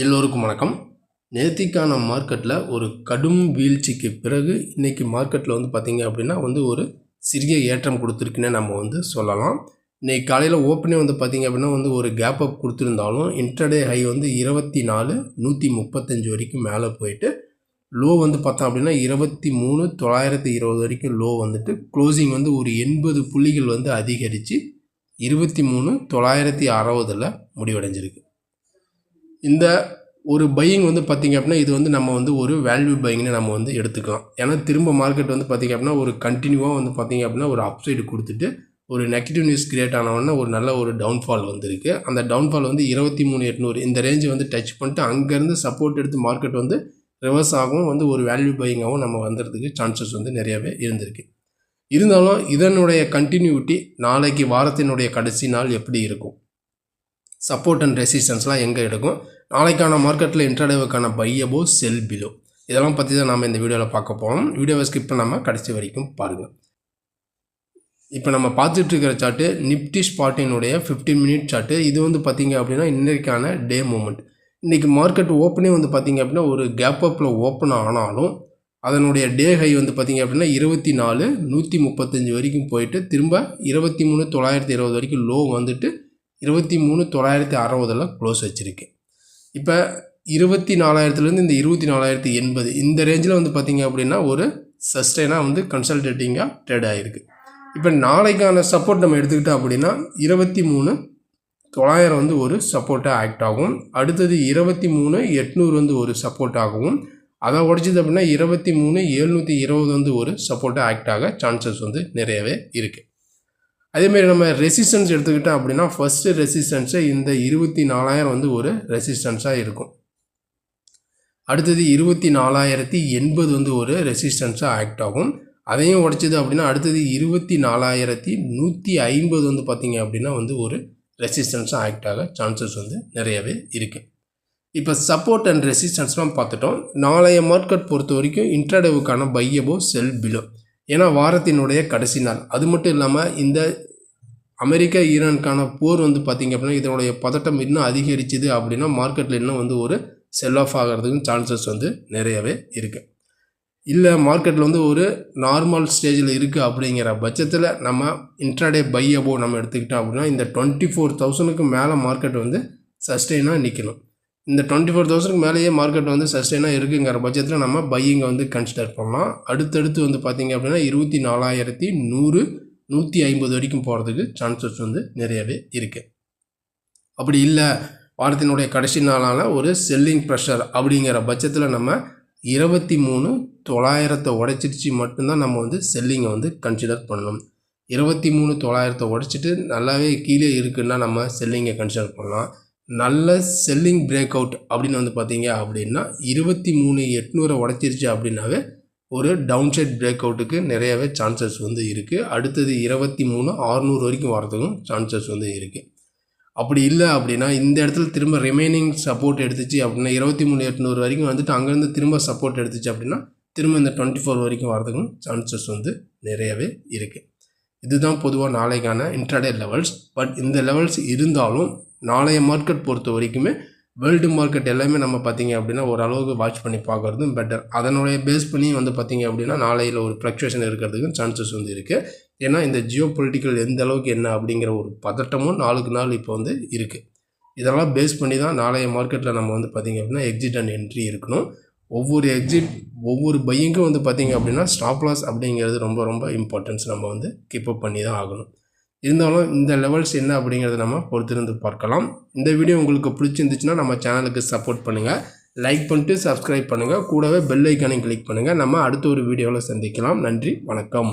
எல்லோருக்கும் வணக்கம். நேத்திக்கான மார்க்கெட்டில் ஒரு கடும் வீழ்ச்சிக்கு பிறகு இன்றைக்கி மார்க்கெட்டில் பார்த்திங்க அப்படின்னா ஒரு சிறிய ஏற்றம் கொடுத்துருக்குன்னே நம்ம சொல்லலாம். இன்றைக்கி காலையில் ஓப்பனே பார்த்திங்க அப்படின்னா ஒரு கேப் அப் கொடுத்துருந்தாலும் இன்ட்ரடே ஹை 24,135 வரைக்கும் மேலே போயிட்டு லோ பார்த்தோம் அப்படின்னா 23,920 வரைக்கும் லோ க்ளோசிங் ஒரு 80 புள்ளிகள் அதிகரித்து 23,960 முடிவடைஞ்சிருக்கு. இந்த ஒரு பையிங் பார்த்திங்க அப்படின்னா இது நம்ம ஒரு வேல்யூ பையிங்னு நம்ம எடுத்துக்கலாம். ஏன்னா திரும்ப மார்க்கெட் பார்த்திங்க அப்படின்னா ஒரு கண்டினியூவாக பார்த்திங்க அப்படின்னா ஒரு அப்சைடு கொடுத்துட்டு ஒரு நெகட்டிவ் நியூஸ் கிரியேட் ஆனவொன்னே ஒரு நல்ல ஒரு டவுன்ஃபால் வந்திருக்கு. அந்த டவுன்ஃபால் 23,800 இந்த ரேஞ்சு டச் பண்ணிட்டு அங்கேருந்து சப்போர்ட் எடுத்து மார்க்கெட் ரிவர்ஸ் ஆகவும் ஒரு வேல்யூ பையிங்காகவும் நம்ம வந்துறதுக்கு சான்சஸ் நிறையவே இருந்திருக்கு. இருந்தாலும் இதனுடைய கண்டினியூட்டி நாளைக்கு வாரத்தினுடைய கடைசி நாள் எப்படி இருக்கும், சப்போர்ட் அண்ட் ரெசிஸ்டன்ஸ்லாம் எங்கே எடுக்கும், நாளைக்கான மார்க்கெட்டில் இன்ட்ராடேவுக்கான பை அபோவ் செல் பிலோ, இதெல்லாம் பற்றி தான் நம்ம இந்த வீடியோவில் பார்க்க போகிறோம். வீடியோவை ஸ்கிப் பண்ணாமல் கடைசி வரைக்கும் பாருங்கள். இப்போ நம்ம பார்த்துட்ருக்கிற சார்ட்டு நிஃப்டி ஸ்பாட்டினுடைய 15 மினிட் சார்ட்டு. இது பார்த்திங்க அப்படின்னா இன்றைக்கான டே மூமெண்ட். இன்றைக்கி மார்க்கெட் ஓப்பனே பார்த்திங்க அப்படின்னா ஒரு கேப் அப்பில் ஓப்பன் ஆனாலும் அதனுடைய டே ஹை பார்த்திங்க அப்படின்னா 24,135 வரைக்கும் போயிட்டு திரும்ப 23,920 வரைக்கும் லோ 23,960 க்ளோஸ் வச்சுருக்கு. இப்போ 24,000 இந்த 24,080 இந்த ரேஞ்சில் பார்த்திங்க அப்படின்னா ஒரு சஸ்டெயினாக கன்சல்டேட்டிங்காக ட்ரேட் ஆகிருக்கு. இப்போ நாளைக்கான சப்போர்ட் நம்ம எடுத்துக்கிட்டோம் அப்படின்னா 23,900 ஒரு சப்போர்ட்டாக ஆக்ட் ஆகும். அடுத்தது 23,800 ஒரு சப்போர்ட் ஆகவும், அதை உடச்சிது அப்படின்னா 23,720 ஒரு சப்போர்ட்டாக ஆக்ட் ஆக சான்சஸ் நிறையவே இருக்குது. அதேமாரி நம்ம ரெசிஸ்டன்ஸ் எடுத்துக்கிட்டோம் அப்படின்னா ஃபஸ்ட்டு ரெசிஸ்டன்ஸை இந்த 24,000 ஒரு ரெசிஸ்டன்ஸாக இருக்கும். அடுத்தது 24,080 ஒரு ரெசிஸ்டன்ஸாக ஆக்ட் ஆகும். அதையும் உடைச்சிது அப்படின்னா அடுத்தது 24,150 பார்த்திங்க அப்படின்னா ஒரு ரெசிஸ்டன்ஸாக ஆக்ட் ஆக சான்சஸ் நிறையவே இருக்குது. இப்போ சப்போர்ட் அண்ட் ரெசிஸ்டன்ஸ்லாம் பார்த்துட்டோம். நாளைய மார்க்கெட் பொறுத்த வரைக்கும் இன்ட்ராடேவுக்கான பை அபோவ் செல் பிலோ, ஏன்னா வாரத்தினுடைய கடைசி நாள். அது மட்டும் இல்லாமல் இந்த அமெரிக்கா ஈரானுக்கான போர் பார்த்திங்க அப்படின்னா இதனுடைய பதட்டம் இன்னும் அதிகரிச்சுது அப்படின்னா மார்க்கெட்டில் இன்னும் ஒரு செல் ஆஃப் ஆகிறதுக்கும் சான்சஸ் நிறையவே இருக்குது. இல்லை மார்க்கெட்டில் ஒரு நார்மல் ஸ்டேஜில் இருக்குது அப்படிங்கிற பட்சத்தில் நம்ம இன்ட்ராடே பை அபோவ் நம்ம எடுத்துக்கிட்டோம் அப்படின்னா இந்த 24,000க்கு மேலே மார்க்கெட் சஸ்டெயினாக நிற்கணும். இந்த 24,000க்கு மேலேயே மார்க்கெட் சஸ்டெயினாக இருக்குங்கிற பட்சத்தில் நம்ம பையிங்கை கன்சிடர் பண்ணலாம். அடுத்தடுத்து பார்த்திங்க அப்படின்னா 24,100 150 வரைக்கும் போகிறதுக்கு சான்சஸ் நிறையவே இருக்குது. அப்படி இல்லை வாரத்தினுடைய கடைசி நாளான ஒரு செல்லிங் ப்ரெஷர் அப்படிங்கிற பட்சத்தில் நம்ம 23,900 உடைச்சிருச்சு மட்டும்தான் நம்ம செல்லிங்கை கன்சிடர் பண்ணணும். 23,900 உடைச்சிட்டு நல்லாவே கீழே இருக்குன்னா நம்ம செல்லிங்கை கன்சிடர் பண்ணலாம். நல்ல செல்லிங் பிரேக் அவுட் அப்படின்னு பார்த்திங்க அப்படின்னா 23,800 உடைச்சிருச்சு அப்படின்னாவே ஒரு டவுன் சைட் பிரேக் அவுட்டுக்கு நிறையவே சான்சஸ் இருக்குது. அடுத்தது 23,600 வரைக்கும் வரதுக்கும் சான்சஸ் இருக்குது. அப்படி இல்லை அப்படின்னா இந்த இடத்துல திரும்ப ரிமைனிங் சப்போர்ட் எடுத்துச்சு அப்படின்னா 23,800 வரைக்கும் அங்கேருந்து திரும்ப சப்போர்ட் எடுத்துச்சு அப்படின்னா திரும்ப இந்த 24 வரைக்கும் வரதுக்கும் சான்சஸ் நிறையவே இருக்குது. இதுதான் பொதுவாக நாளைக்கான இன்ட்ராடே லெவல்ஸ். பட் இந்த லெவல்ஸ் இருந்தாலும் நாளைய மார்க்கெட் பொறுத்த வரைக்குமே வேர்ல்டு மார்க்கெட் எல்லாமே நம்ம பார்த்திங்க அப்படின்னா ஓரளவுக்கு வாட்ச் பண்ணி பார்க்குறதும் பெட்டர். அதனுடைய பேஸ் பண்ணி பார்த்திங்க அப்படின்னா நாளையில் ஒரு ஃப்ளக்சுவேஷன் இருக்கிறதுக்கும் சான்சஸ் இருக்குது. ஏன்னா இந்த ஜியோ பொலிட்டிக்கல் எந்த அளவுக்கு என்ன அப்படிங்கிற ஒரு பதட்டமும் நாளுக்கு நாள் இப்போ இருக்குது. இதெல்லாம் பேஸ் பண்ணி தான் நாளைய மார்க்கெட்டில் நம்ம பார்த்திங்க அப்படின்னா எக்ஸிட் அண்ட் என்ட்ரி இருக்கணும். ஒவ்வொரு எக்ஸிட் ஒவ்வொரு பையிங்கும் பார்த்திங்க அப்படின்னா ஸ்டாப் லாஸ் அப்படிங்கிறது ரொம்ப ரொம்ப இம்பார்ட்டன்ஸ் நம்ம கீப்பப் பண்ணி தான் ஆகணும். இருந்தாலும் இந்த லெவல்ஸ் என்ன அப்படிங்கிறத நம்ம பொறுத்திருந்து பார்க்கலாம். இந்த வீடியோ உங்களுக்கு பிடிச்சிருந்துச்சுன்னா நம்ம சேனலுக்கு சப்போர்ட் பண்ணுங்கள், லைக் பண்ணிட்டு சப்ஸ்கிரைப் பண்ணுங்கள், கூடவே பெல் ஐக்கானையும் கிளிக் பண்ணுங்கள். நம்ம அடுத்த ஒரு வீடியோவில் சந்திக்கலாம். நன்றி, வணக்கம்.